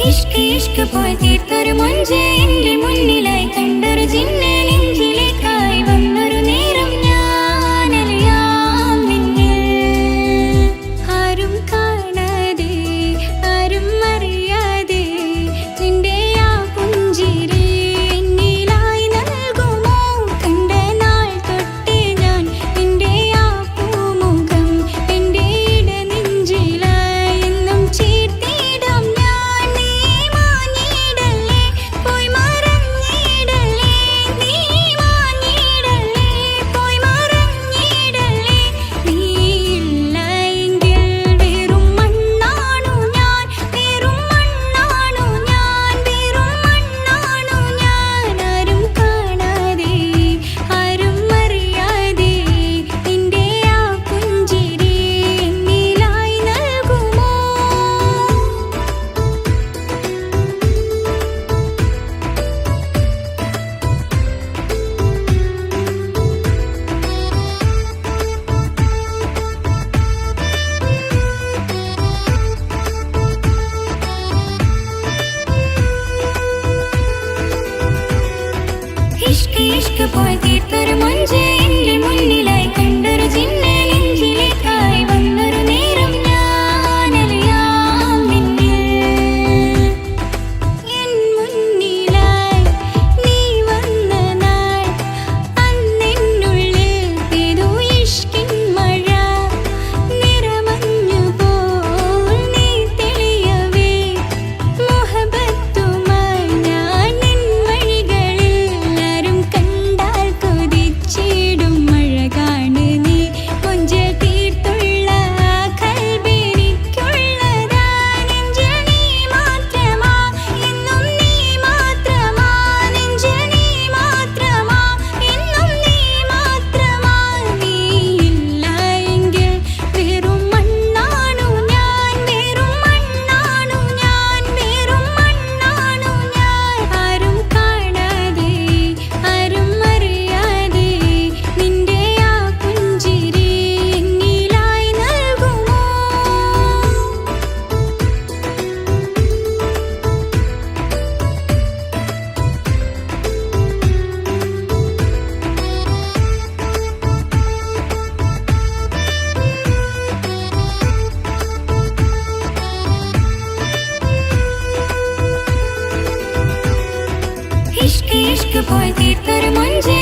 ഇഷ്ക് പോയി തീർത്തൊരു മൊഞ്ച് എന്റെ മുന്നിലായി കണ്ടൊരു ജിന്നെ നെഞ്ചിലേക്കായി വന്നൊരു നേരം ഞാനറിയാം നിന്നിൽ ആരും കാണാതെ ആരും അറിയാതെ നിന്റെ ആ പുഞ്ചിരി എന്നിലായി നൽകുമോ കണ്ട നാൾ തൊട്ടേ ഞാൻ നിന്റെ ആ പൂമുഖം എന്റെ ഇടനെഞ്ചിലായി എന്നും ചേർത്തിടാം ഞാൻ നീ മാഞ്ഞിടല്ലേ പോയി മറഞ്ഞിടല്ലേ നീ മാഞ്ഞിടല്ലേ പോയി മറഞ്ഞിടല്ലേ നീ ഇല്ല എങ്കിൽ വെറും മണ്ണാണു ഞാൻ വെറും മണ്ണാണു ഞാൻ വെറും മണ്ണാണു ഞാൻ ആരും കാണാതെ ആരും അറിയാതെ നിന്റെ ആ പുഞ്ചിരി എന്നിലായി നൽകുമോ ഇഷ്ക് പോയി തീർത്തൊരു മൊഞ്ച് എന്റെ മുന്നിലായി കണ്ടൊരു ജിന്നെ നെഞ്ചിലേക്കായി വന്നൊരു നേരം ഞാനറിയാം നിന്നിൽ എൻ മുന്നിലായി നീ വന്ന നാൾ അന്നെന്നുള്ളിൽ പെയ്തു ഇഷ്കിൻ മഴ നിറമഞ്ഞു പോൽ നീ തെളിയവേ മുഹബത്തുമായി ഞാൻ നിൻ വഴികളിൽ ആരും കണ്ടാൽ കൊതിച്ചിടും അഴകാണ് നീ കൊഞ്ചൽ തീർത്തുള്ള ആ കൽബെനിക്കുള്ളതാ നെഞ്ചിൽ നീ മാത്രമാ എന്നും നീ മാത്രമാ നെഞ്ചിൽ നീ മാത്രമാ എന്നും നീ മാത്രമാ നീ ഇല്ല എങ്കിൽ വെറും മണ്ണാണു ഞാൻ വെറും മണ്ണാണു ഞാൻ വെറും മണ്ണാണു ഞാൻ ആരും കാണാതെ ആരും അറിയാതെ നിന്റെ ആ പുഞ്ചിരി എന്നിലായി നൽകുമോ ഇഷ്ക് പോയി തീർത്തൊരു മൊഞ്ച്